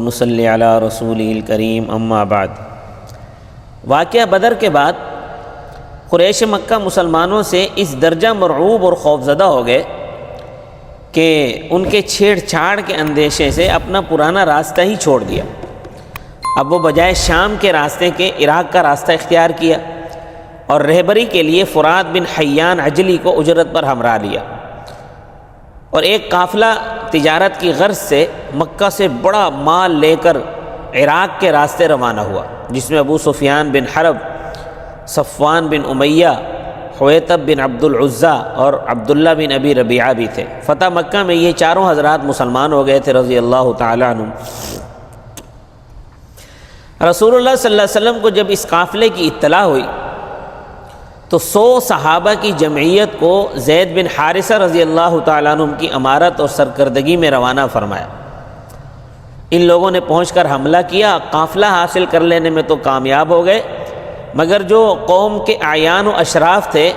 نصلی علی رسول الکریم اما بعد۔ واقعہ بدر کے بعد قریش مکہ مسلمانوں سے اس درجہ مرعوب اور خوفزدہ ہو گئے کہ ان کے چھیڑ چھاڑ کے اندیشے سے اپنا پرانا راستہ ہی چھوڑ دیا۔ اب وہ بجائے شام کے راستے کے عراق کا راستہ اختیار کیا اور رہبری کے لیے فرات بن حیان عجلی کو اجرت پر ہمراہ لیا، اور ایک قافلہ تجارت کی غرض سے مکہ سے بڑا مال لے کر عراق کے راستے روانہ ہوا، جس میں ابو سفیان بن حرب، صفوان بن امیہ، حویطب بن عبد العزیٰ اور عبداللہ بن ابی ربیعہ بھی تھے۔ فتح مکہ میں یہ چاروں حضرات مسلمان ہو گئے تھے رضی اللہ تعالیٰ عنہ۔ رسول اللہ صلی اللہ علیہ وسلم کو جب اس قافلے کی اطلاع ہوئی تو 100 صحابہ کی جمعیت کو زید بن حارثہ رضی اللہ تعالیٰ عنہ کی امارت اور سرکردگی میں روانہ فرمایا۔ ان لوگوں نے پہنچ کر حملہ کیا، قافلہ حاصل کر لینے میں تو کامیاب ہو گئے، مگر جو قوم کے اعیان و اشراف تھے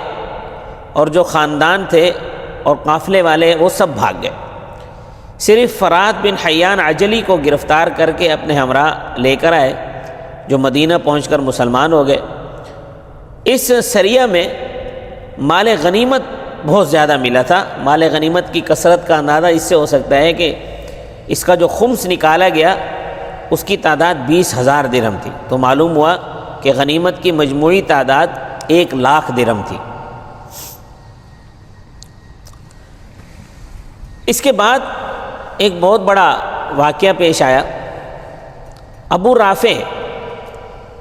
اور جو خاندان تھے اور قافلے والے وہ سب بھاگ گئے۔ صرف فرات بن حیان عجلی کو گرفتار کر کے اپنے ہمراہ لے کر آئے، جو مدینہ پہنچ کر مسلمان ہو گئے۔ اس سریہ میں مال غنیمت بہت زیادہ ملا تھا۔ مال غنیمت کی کثرت کا اندازہ اس سے ہو سکتا ہے کہ اس کا جو خمس نکالا گیا اس کی تعداد 20,000 درہم تھی، تو معلوم ہوا کہ غنیمت کی مجموعی تعداد 1,00,000 درہم تھی۔ اس کے بعد ایک بہت بڑا واقعہ پیش آیا۔ ابو رافع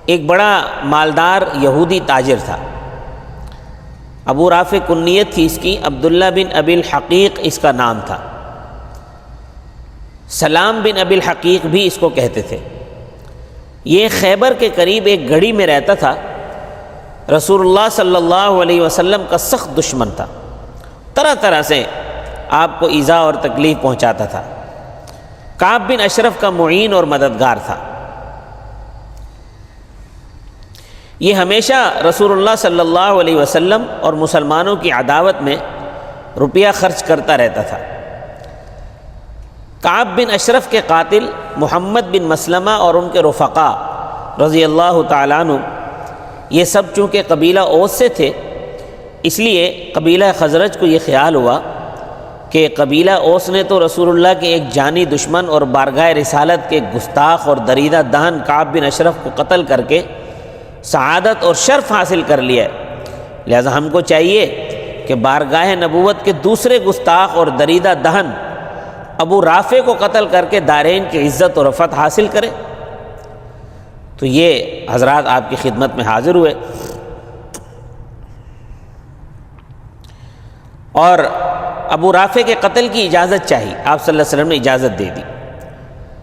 ایک بڑا مالدار یہودی تاجر تھا۔ ابو رافع کنیت تھی اس کی، عبداللہ بن ابی الحقیق اس کا نام تھا۔ سلام بن ابی الحقیق بھی اس کو کہتے تھے۔ یہ خیبر کے قریب ایک گڑھی میں رہتا تھا۔ رسول اللہ صلی اللہ علیہ وسلم کا سخت دشمن تھا، طرح طرح سے آپ کو ایذا اور تکلیف پہنچاتا تھا۔ کعب بن اشرف کا معین اور مددگار تھا۔ یہ ہمیشہ رسول اللہ صلی اللہ علیہ وسلم اور مسلمانوں کی عداوت میں روپیہ خرچ کرتا رہتا تھا۔ کعب بن اشرف کے قاتل محمد بن مسلمہ اور ان کے رفقا رضی اللہ تعالیٰ عنہ، یہ سب چونکہ قبیلہ اوس سے تھے، اس لیے قبیلہ خزرج کو یہ خیال ہوا کہ قبیلہ اوس نے تو رسول اللہ کے ایک جانی دشمن اور بارگاہ رسالت کے گستاخ اور دریدہ دہن کعب بن اشرف کو قتل کر کے سعادت اور شرف حاصل کر لیا ہے، لہذا ہم کو چاہیے کہ بارگاہ نبوت کے دوسرے گستاخ اور دریدہ دہن ابو رافع کو قتل کر کے دارین کی عزت اور رفعت حاصل کرے۔ تو یہ حضرات آپ کی خدمت میں حاضر ہوئے اور ابو رافع کے قتل کی اجازت چاہی۔ آپ صلی اللہ علیہ وسلم نے اجازت دے دی۔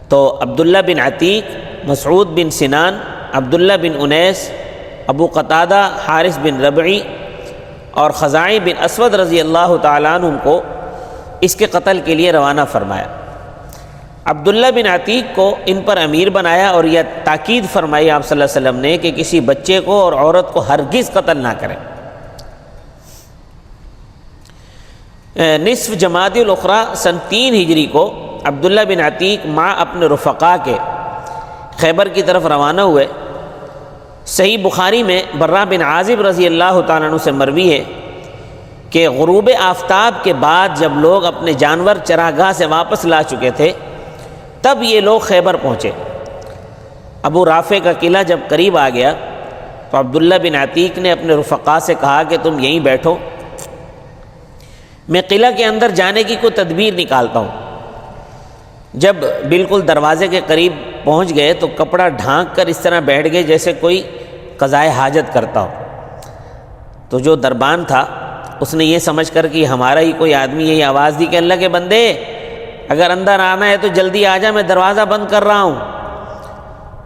تو عبداللہ بن عتیق، مسعود بن سنان، عبداللہ بن انیس، ابو قتادہ، حارث بن ربعی اور خزاعی بن اسود رضی اللہ تعالیٰ عنہ کو اس کے قتل کے لیے روانہ فرمایا۔ عبداللہ بن عتیق کو ان پر امیر بنایا اور یہ تاکید فرمائی آپ صلی اللہ علیہ وسلم نے کہ کسی بچے کو اور عورت کو ہرگز قتل نہ کریں۔ نصف جمادی الاخری سن 3 ہجری کو عبداللہ بن عتیق مع اپنے رفقا کے خیبر کی طرف روانہ ہوئے۔ صحیح بخاری میں برہ بن عازب رضی اللہ تعالیٰ عنہ سے مروی ہے کہ غروب آفتاب کے بعد جب لوگ اپنے جانور چراگاہ سے واپس لا چکے تھے تب یہ لوگ خیبر پہنچے۔ ابو رافع کا قلعہ جب قریب آ گیا تو عبداللہ بن عتیق نے اپنے رفقا سے کہا کہ تم یہیں بیٹھو، میں قلعہ کے اندر جانے کی کوئی تدبیر نکالتا ہوں۔ جب بالکل دروازے کے قریب پہنچ گئے تو کپڑا ڈھانک کر اس طرح بیٹھ گئے جیسے کوئی قضائے حاجت کرتا ہو۔ تو جو دربان تھا اس نے یہ سمجھ کر کہ ہمارا ہی کوئی آدمی یہی آواز دی کہ اللہ کے بندے اگر اندر آنا ہے تو جلدی آ جا، میں دروازہ بند کر رہا ہوں۔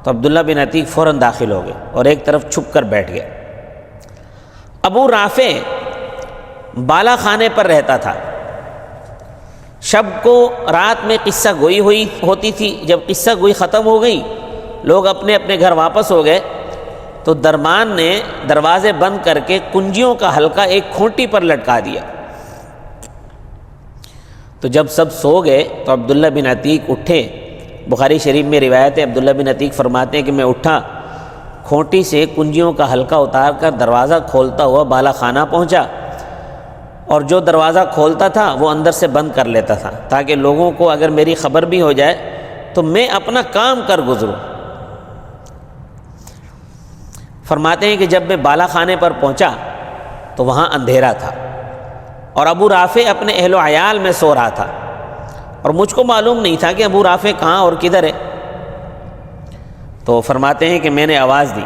تو عبداللہ بن عتیق فوراً داخل ہو گئے اور ایک طرف چھپ کر بیٹھ گئے۔ ابو رافع بالا خانے پر رہتا تھا۔ شب کو رات میں قصہ گوئی ہوتی تھی۔ جب قصہ گوئی ختم ہو گئی، لوگ اپنے اپنے گھر واپس ہو گئے، تو دربان نے دروازے بند کر کے کنجیوں کا حلقہ ایک کھونٹی پر لٹکا دیا۔ تو جب سب سو گئے تو عبداللہ بن عتیق اٹھے، بخاری شریف میں روایت ہے، عبداللہ بن عتیق فرماتے ہیں کہ میں اٹھا، کھوٹی سے کنجیوں کا حلقہ اتار کر دروازہ کھولتا ہوا بالا خانہ پہنچا، اور جو دروازہ کھولتا تھا وہ اندر سے بند کر لیتا تھا تاکہ لوگوں کو اگر میری خبر بھی ہو جائے تو میں اپنا کام کر گزروں۔ فرماتے ہیں کہ جب میں بالا خانے پر پہنچا تو وہاں اندھیرا تھا اور ابو رافع اپنے اہل و عیال میں سو رہا تھا، اور مجھ کو معلوم نہیں تھا کہ ابو رافع کہاں اور کدھر ہے۔ تو فرماتے ہیں کہ میں نے آواز دی،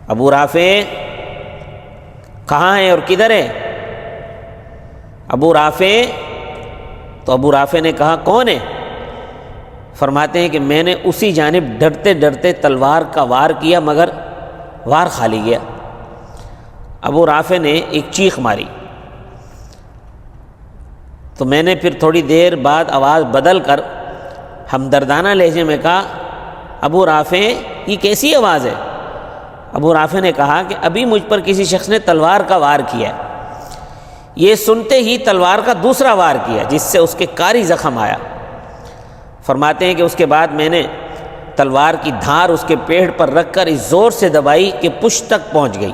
ابو رافع کہاں ہے اور کدھر ہے؟ ابو رافع، تو ابو رافع نے کہا کون ہے؟ فرماتے ہیں کہ میں نے اسی جانب ڈرتے ڈرتے تلوار کا وار کیا مگر وار خالی گیا۔ ابو رافع نے ایک چیخ ماری، تو میں نے پھر تھوڑی دیر بعد آواز بدل کر ہمدردانہ لہجے میں کہا، ابو رافع یہ کیسی آواز ہے؟ ابو رافع نے کہا کہ ابھی مجھ پر کسی شخص نے تلوار کا وار کیا ہے۔ یہ سنتے ہی تلوار کا دوسرا وار کیا جس سے اس کے کاری زخم آیا۔ فرماتے ہیں کہ اس کے بعد میں نے تلوار کی دھار اس کے پیڑ پر رکھ کر اس زور سے دبائی کہ پشت تک پہنچ گئی،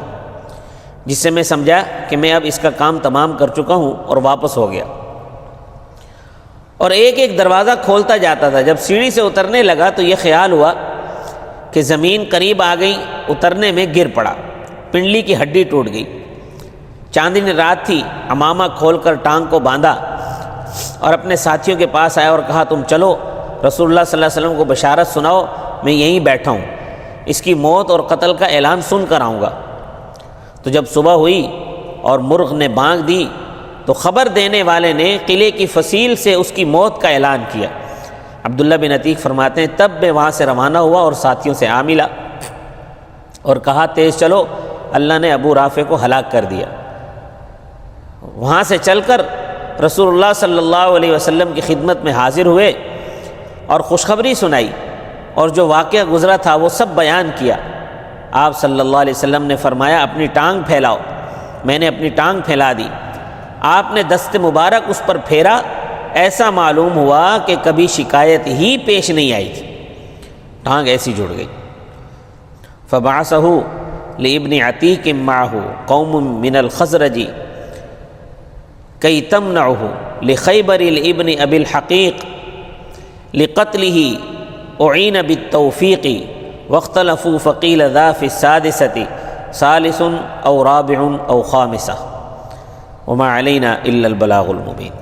جس سے میں سمجھا کہ میں اب اس کا کام تمام کر چکا ہوں اور واپس ہو گیا۔ اور ایک ایک دروازہ کھولتا جاتا تھا۔ جب سیڑھی سے اترنے لگا تو یہ خیال ہوا کہ زمین قریب آ گئی، اترنے میں گر پڑا، پنڈلی کی ہڈی ٹوٹ گئی۔ چاندنی رات تھی، عمامہ کھول کر ٹانگ کو باندھا اور اپنے ساتھیوں کے پاس آیا اور کہا تم چلو رسول اللہ صلی اللہ علیہ وسلم کو بشارت سناؤ، میں یہیں بیٹھا ہوں، اس کی موت اور قتل کا اعلان سن کر آؤں گا۔ تو جب صبح ہوئی اور مرغ نے بانگ دی تو خبر دینے والے نے قلعے کی فصیل سے اس کی موت کا اعلان کیا۔ عبداللہ بن عتیق فرماتے ہیں تب میں وہاں سے روانہ ہوا اور ساتھیوں سے آ ملا اور کہا تیز چلو، اللہ نے ابو رافع کو ہلاک کر دیا۔ وہاں سے چل کر رسول اللہ صلی اللہ علیہ وسلم کی خدمت میں حاضر ہوئے اور خوشخبری سنائی، اور جو واقعہ گزرا تھا وہ سب بیان کیا۔ آپ صلی اللہ علیہ وسلم نے فرمایا اپنی ٹانگ پھیلاؤ۔ میں نے اپنی ٹانگ پھیلا دی، آپ نے دست مبارک اس پر پھیرا، ایسا معلوم ہوا کہ کبھی شکایت ہی پیش نہیں آئی تھی، ٹانگ ایسی جڑ گئی۔ فبعثه لابن عتیق معه قوم من الخزرج کی تمنعه لخیبر لابن ابی الحقیق لقتله اعین بالتوفیق واختلفوا فقیل ذا فی السادسة ثالث او رابع او خامسہ وما علینا الا البلاغ المبین۔